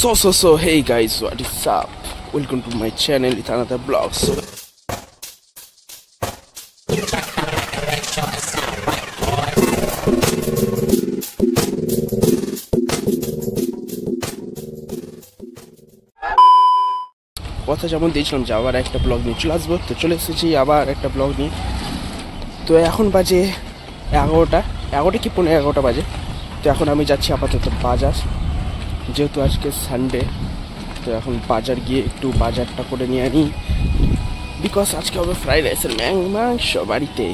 So hey guys, what is up? Welcome to my channel with another vlog. কথা যেমন দিয়েছিলাম যে আবার একটা ব্লগ নিয়ে চলে আসবো, তো চলে এসেছি আবার একটা ব্লগ নিয়ে। তো এখন বাজে 11টা কি 11:15 বাজে। তো এখন আমি যাচ্ছি আপাতত বাজার, যেহেতু আজকে সানডে। তো এখন বাজার গিয়ে একটু বাজারটা করে নিয়ে আনি, বিকজ আজকে হবে ফ্রাইড রাইসের মাংস বাড়িতে।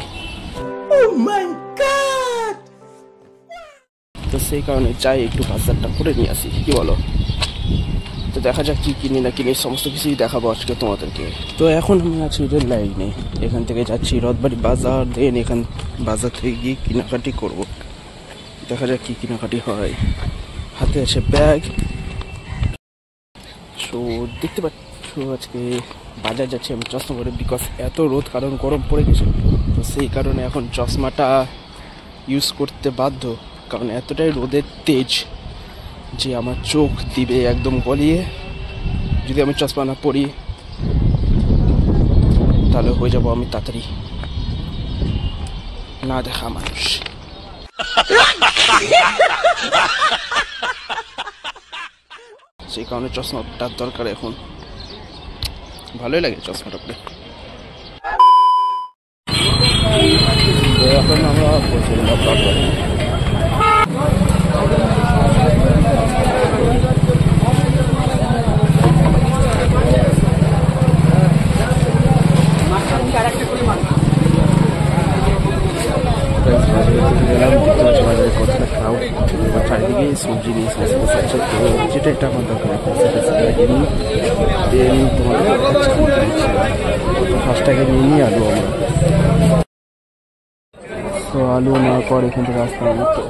তো সেই কারণে চাই একটু বাজারটা করে নিয়ে আসি, কি বলো? তো দেখা যাক কি কিনি না কিনি, সমস্ত কিছুই দেখাবো আজকে তোমাদেরকে। তো এখন আমি আছি রেল লাইনে, এখান থেকে যাচ্ছি রথবাড়ি বাজার, দেন এখান বাজার থেকে গিয়ে কেনাকাটি করব। দেখা যাক কি কেনাকাটি হয়। হাতে আছে ব্যাগ। সো দেখতে পাচ্ছ আজকে বাজার যাচ্ছি আমি চশমা করে, বিকজ এত রোদ, কারণ গরম পড়ে গেছে। তো সেই কারণে এখন চশমাটা ইউজ করতে বাধ্য, কারণ এতটাই রোদের তেজ যে আমার চোখ দিবে একদম গলিয়ে। যদি আমি চশমা না পরি তাহলে হয়ে যাব আমি তাড়াতাড়ি না দেখা মানুষ। সেই কারণে চশমাটার দরকার এখন। ভালোই লাগে চশমাটা পরে। এখন আমরা পৌঁছে গেলাম রথবাড়ি। চারিদিকে সবজি নিয়ে এসে তো যেটা এটা আমার দরকার, তোমাদের ফার্স্টটাকে নিয়ে নিই আলু আমরা। তো আলু নেওয়ার পর এখান থেকে আসতে হবে তো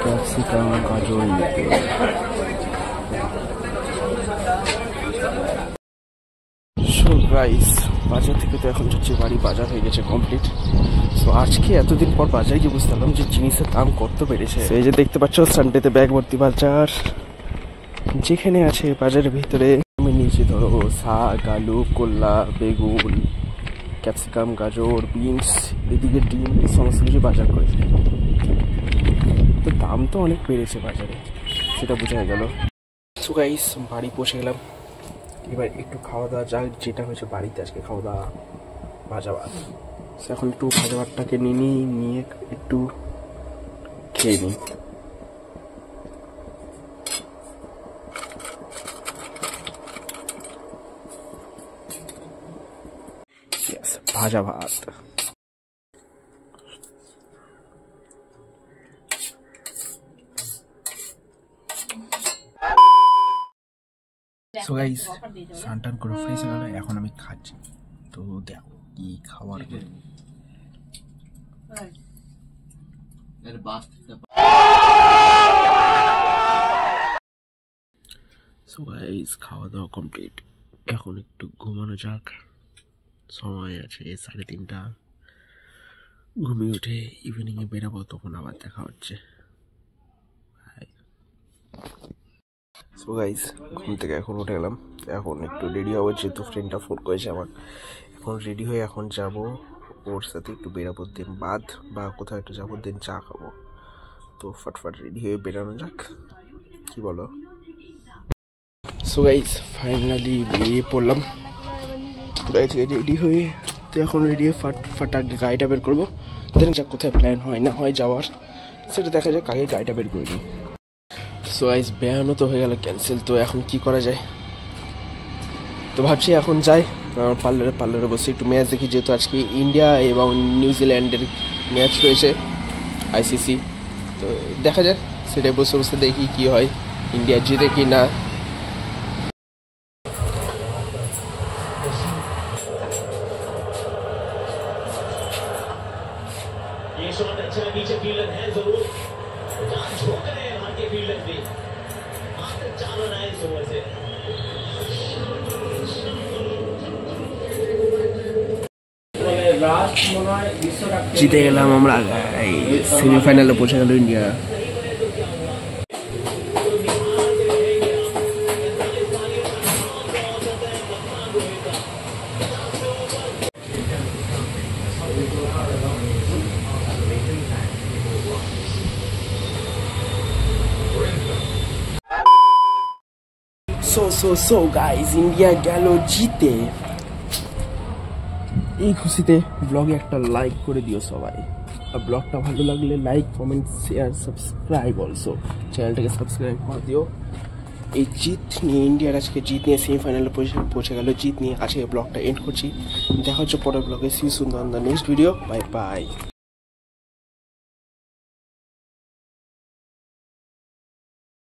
ক্যাপসিকাম, গাজর নিতে। রাইস বাজার থেকে তো এখন যাচ্ছি বাড়ি, বাজার হয়ে গেছে কমপ্লিট। সো আজকে এতদিন পর বাজারে গিয়ে বুঝতে পারলাম যে জিনিসের দাম কত বেড়েছে। এই যে দেখতে পাচ্ছ সানডেতে ব্যাগ ভর্তি বাজার, যেখানে আছে বাজারের ভিতরে আমি নিয়েছি ধরো শাক, আলু, কলা, বেগুন, ক্যাপসিকাম, গাজর, বিনস, এদিকে ডিম, সমস্ত কিছু বাজার করেছে। তো দাম তো অনেক বেড়েছে বাজারে, সেটা বোঝা গেল। সো গাইস বাড়ি পৌঁছে গেলাম, এবার একটু খাওয়া দাওয়া যাক। যেটা হয়েছে বাড়িতে আজকে খাওয়া দাওয়া ভাজা ভাত। এখন একটু ভাজা ভাতটাকে নিয়ে একটু খেয়ে নিই। ভাজা ভাত। সো গাইস স্নান করে ফ্রেশ হয়ে গেল, এখন আমি খাচ্ছি। তো দেখো কি খাবার। সো গাইস খাওয়া দাওয়া কমপ্লিট, এখন একটু ঘুমানো যাক। সময় আছে 3:30, ঘুমিয়ে উঠে ইভিনিংয়ে বেরাবো, তখন আবার দেখা হচ্ছে। সো গাইস ঘুম থেকে এখন উঠে গেলাম, এখন একটু রেডি হবো, যেহেতু ফ্রেন্ডটা ফোন করেছে আমার। এখন রেডি হয়ে এখন যাব ওর সাথে একটু বেরাবো, দেন বাদ বা কোথাও একটু যাবো, দেন চা খাবো। তো ফটফট রেডি হয়ে বেরানো যাক, কি বলো? সো গাইস ফাইনালি বেরিয়ে পড়লাম গাড়ি থেকে রেডি হয়ে। তো এখন রেডি হয়ে ফাটা গাড়িটা বের করবো, দেন যাক কোথায় প্ল্যান হয় না হয় যাওয়ার, সেটা দেখা যাক। আগে গাড়িটা বের করে নিই। সো গাইস বেড়ানো তো হয়ে গেল ক্যান্সেল, তো এখন কি করা যায়? তো ভাবছি এখন যাই পার্লারে বসে একটু ম্যাচ দেখি, যেহেতু আজকে ইন্ডিয়া এবং নিউজিল্যান্ডের ম্যাচ রয়েছে ICC। তো দেখা যাক, সেটাই বসে বসে দেখি কি হয়, ইন্ডিয়া জিতে কি না। জিতে গেলাম আমরা, সেমিফাইনালে পৌঁছে গেল ইন্ডিয়া। সো গাইস, ইন্ডিয়া গেল জিতে। এই খুশিতে ব্লগে একটা লাইক করে দিও সবাই। আর ব্লগটা ভালো লাগলে like, comment, share, subscribe also. চ্যানেলটাকে সাবস্ক্রাইব করে দিও। এই জিত নিয়ে, ইন্ডিয়ার আজকে জিত নিয়ে সেমিফাইনালে পৌঁছে গেল। জিত নিয়ে আজকে ব্লগটা এন্ড করছি। দেখা হচ্ছে পরের ব্লগে। See you soon on the next video. Bye by.